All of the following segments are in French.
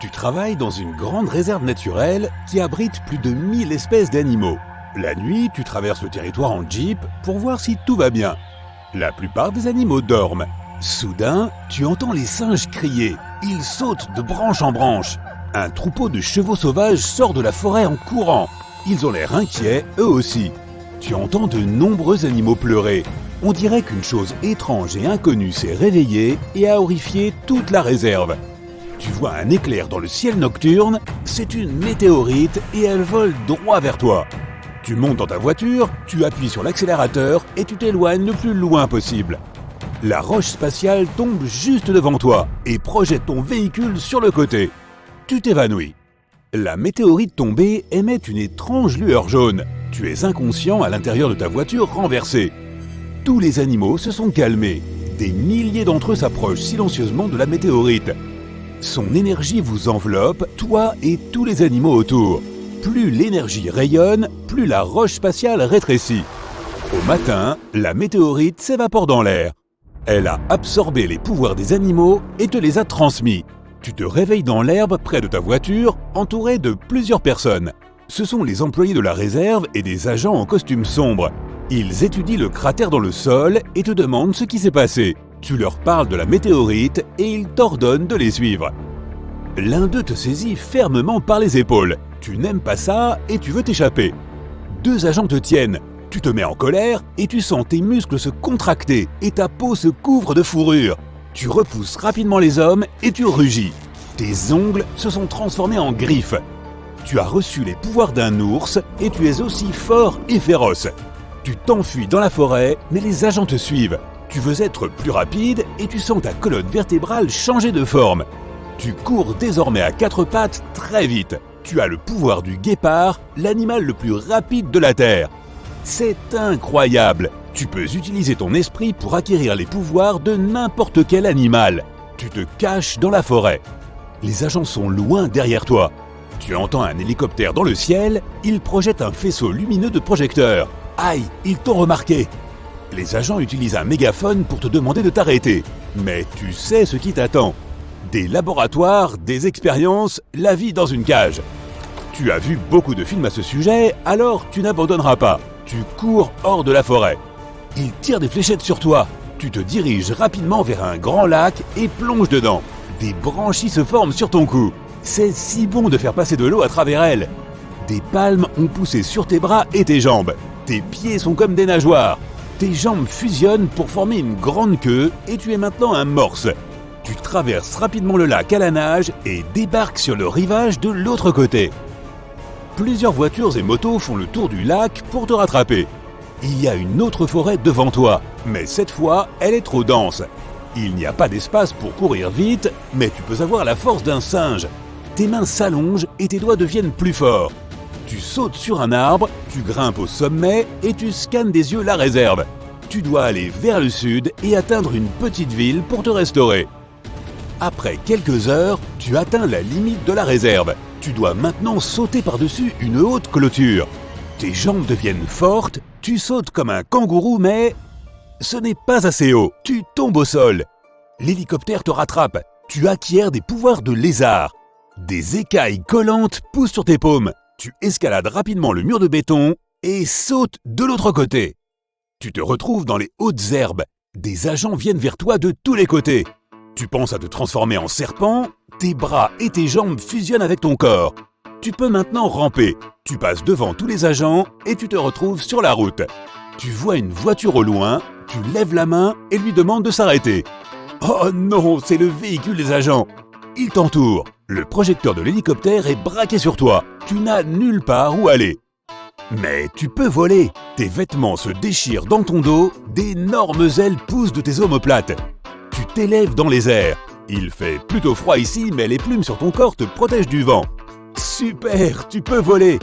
Tu travailles dans une grande réserve naturelle qui abrite plus de 1000 espèces d'animaux. La nuit, tu traverses le territoire en jeep pour voir si tout va bien. La plupart des animaux dorment. Soudain, tu entends les singes crier. Ils sautent de branche en branche. Un troupeau de chevaux sauvages sort de la forêt en courant. Ils ont l'air inquiets, eux aussi. Tu entends de nombreux animaux pleurer. On dirait qu'une chose étrange et inconnue s'est réveillée et a horrifié toute la réserve. Tu vois un éclair dans le ciel nocturne, c'est une météorite et elle vole droit vers toi. Tu montes dans ta voiture, tu appuies sur l'accélérateur et tu t'éloignes le plus loin possible. La roche spatiale tombe juste devant toi et projette ton véhicule sur le côté. Tu t'évanouis. La météorite tombée émet une étrange lueur jaune. Tu es inconscient à l'intérieur de ta voiture renversée. Tous les animaux se sont calmés. Des milliers d'entre eux s'approchent silencieusement de la météorite. Son énergie vous enveloppe, toi et tous les animaux autour. Plus l'énergie rayonne, plus la roche spatiale rétrécit. Au matin, la météorite s'évapore dans l'air. Elle a absorbé les pouvoirs des animaux et te les a transmis. Tu te réveilles dans l'herbe près de ta voiture, entouré de plusieurs personnes. Ce sont les employés de la réserve et des agents en costume sombre. Ils étudient le cratère dans le sol et te demandent ce qui s'est passé. Tu leur parles de la météorite et ils t'ordonnent de les suivre. L'un d'eux te saisit fermement par les épaules. Tu n'aimes pas ça et tu veux t'échapper. Deux agents te tiennent. Tu te mets en colère et tu sens tes muscles se contracter et ta peau se couvre de fourrure. Tu repousses rapidement les hommes et tu rugis. Tes ongles se sont transformés en griffes. Tu as reçu les pouvoirs d'un ours et tu es aussi fort et féroce. Tu t'enfuis dans la forêt, mais les agents te suivent. Tu veux être plus rapide et tu sens ta colonne vertébrale changer de forme. Tu cours désormais à quatre pattes très vite. Tu as le pouvoir du guépard, l'animal le plus rapide de la Terre. C'est incroyable! Tu peux utiliser ton esprit pour acquérir les pouvoirs de n'importe quel animal. Tu te caches dans la forêt. Les agents sont loin derrière toi. Tu entends un hélicoptère dans le ciel, il projette un faisceau lumineux de projecteurs. Aïe, ils t'ont remarqué! Les agents utilisent un mégaphone pour te demander de t'arrêter. Mais tu sais ce qui t'attend. Des laboratoires, des expériences, la vie dans une cage. Tu as vu beaucoup de films à ce sujet, alors tu n'abandonneras pas. Tu cours hors de la forêt. Ils tirent des fléchettes sur toi. Tu te diriges rapidement vers un grand lac et plonges dedans. Des branchies se forment sur ton cou. C'est si bon de faire passer de l'eau à travers elles. Des palmes ont poussé sur tes bras et tes jambes. Tes pieds sont comme des nageoires. Tes jambes fusionnent pour former une grande queue et tu es maintenant un morse. Tu traverses rapidement le lac à la nage et débarques sur le rivage de l'autre côté. Plusieurs voitures et motos font le tour du lac pour te rattraper. Il y a une autre forêt devant toi, mais cette fois, elle est trop dense. Il n'y a pas d'espace pour courir vite, mais tu peux avoir la force d'un singe. Tes mains s'allongent et tes doigts deviennent plus forts. Tu sautes sur un arbre, tu grimpes au sommet et tu scannes des yeux la réserve. Tu dois aller vers le sud et atteindre une petite ville pour te restaurer. Après quelques heures, tu atteins la limite de la réserve. Tu dois maintenant sauter par-dessus une haute clôture. Tes jambes deviennent fortes, tu sautes comme un kangourou, mais ce n'est pas assez haut. Tu tombes au sol. L'hélicoptère te rattrape. Tu acquiers des pouvoirs de lézard. Des écailles collantes poussent sur tes paumes. Tu escalades rapidement le mur de béton et sautes de l'autre côté. Tu te retrouves dans les hautes herbes. Des agents viennent vers toi de tous les côtés. Tu penses à te transformer en serpent, tes bras et tes jambes fusionnent avec ton corps. Tu peux maintenant ramper. Tu passes devant tous les agents et tu te retrouves sur la route. Tu vois une voiture au loin, tu lèves la main et lui demandes de s'arrêter. Oh non, c'est le véhicule des agents. Ils t'entourent. Le projecteur de l'hélicoptère est braqué sur toi. Tu n'as nulle part où aller. Mais tu peux voler. Tes vêtements se déchirent dans ton dos, d'énormes ailes poussent de tes omoplates. Tu t'élèves dans les airs. Il fait plutôt froid ici, mais les plumes sur ton corps te protègent du vent. Super, tu peux voler.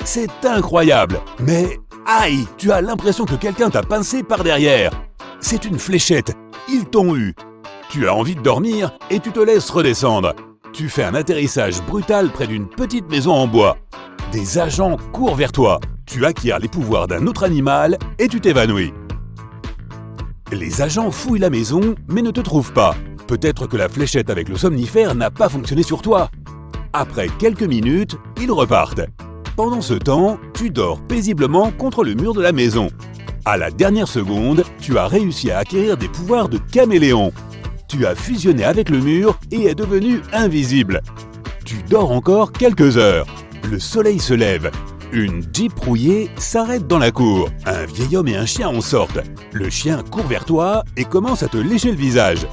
C'est incroyable. Mais aïe, tu as l'impression que quelqu'un t'a pincé par derrière. C'est une fléchette. Ils t'ont eu. Tu as envie de dormir et tu te laisses redescendre. Tu fais un atterrissage brutal près d'une petite maison en bois. Des agents courent vers toi. Tu acquiers les pouvoirs d'un autre animal et tu t'évanouis. Les agents fouillent la maison mais ne te trouvent pas. Peut-être que la fléchette avec le somnifère n'a pas fonctionné sur toi. Après quelques minutes, ils repartent. Pendant ce temps, tu dors paisiblement contre le mur de la maison. À la dernière seconde, tu as réussi à acquérir des pouvoirs de caméléon. Tu as fusionné avec le mur et es devenu invisible. Tu dors encore quelques heures. Le soleil se lève. Une Jeep rouillée s'arrête dans la cour. Un vieil homme et un chien en sortent. Le chien court vers toi et commence à te lécher le visage.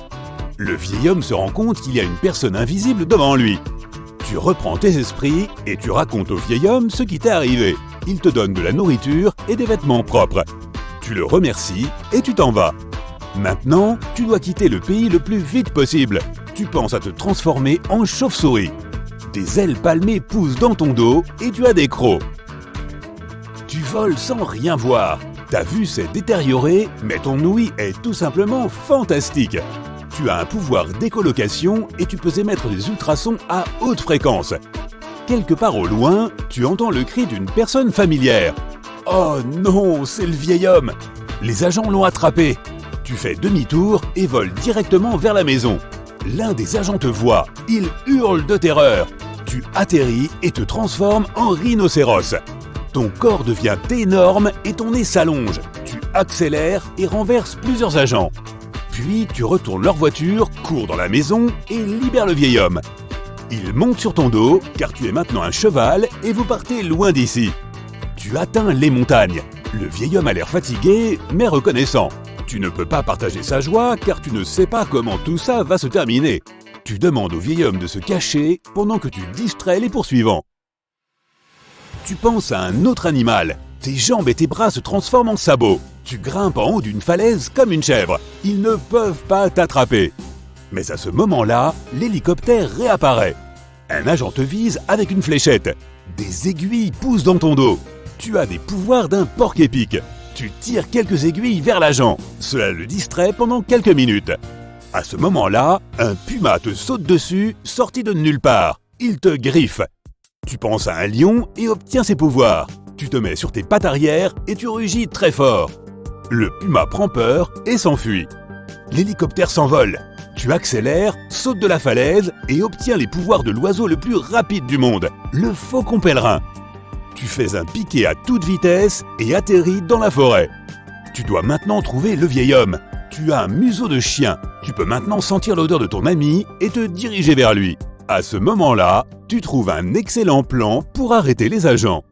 Le vieil homme se rend compte qu'il y a une personne invisible devant lui. Tu reprends tes esprits et tu racontes au vieil homme ce qui t'est arrivé. Il te donne de la nourriture et des vêtements propres. Tu le remercies et tu t'en vas. Maintenant, tu dois quitter le pays le plus vite possible. Tu penses à te transformer en chauve-souris. Des ailes palmées poussent dans ton dos et tu as des crocs. Tu voles sans rien voir. Ta vue s'est détériorée, mais ton ouïe est tout simplement fantastique. Tu as un pouvoir d'écolocation et tu peux émettre des ultrasons à haute fréquence. Quelque part au loin, tu entends le cri d'une personne familière. Oh non, c'est le vieil homme! Les agents l'ont attrapé. Tu fais demi-tour et voles directement vers la maison. L'un des agents te voit, il hurle de terreur. Tu atterris et te transformes en rhinocéros. Ton corps devient énorme et ton nez s'allonge. Tu accélères et renverses plusieurs agents. Puis tu retournes leur voiture, cours dans la maison et libères le vieil homme. Il monte sur ton dos car tu es maintenant un cheval et vous partez loin d'ici. Tu atteins les montagnes. Le vieil homme a l'air fatigué mais reconnaissant. Tu ne peux pas partager sa joie car tu ne sais pas comment tout ça va se terminer. Tu demandes au vieil homme de se cacher pendant que tu distrais les poursuivants. Tu penses à un autre animal. Tes jambes et tes bras se transforment en sabots. Tu grimpes en haut d'une falaise comme une chèvre. Ils ne peuvent pas t'attraper. Mais à ce moment-là, l'hélicoptère réapparaît. Un agent te vise avec une fléchette. Des aiguilles poussent dans ton dos. Tu as des pouvoirs d'un porc-épic. Tu tires quelques aiguilles vers l'agent. Cela le distrait pendant quelques minutes. À ce moment-là, un puma te saute dessus, sorti de nulle part. Il te griffe. Tu penses à un lion et obtiens ses pouvoirs. Tu te mets sur tes pattes arrière et tu rugis très fort. Le puma prend peur et s'enfuit. L'hélicoptère s'envole. Tu accélères, sautes de la falaise et obtiens les pouvoirs de l'oiseau le plus rapide du monde, le faucon pèlerin. Tu fais un piqué à toute vitesse et atterris dans la forêt. Tu dois maintenant trouver le vieil homme. Tu as un museau de chien. Tu peux maintenant sentir l'odeur de ton ami et te diriger vers lui. À ce moment-là, tu trouves un excellent plan pour arrêter les agents.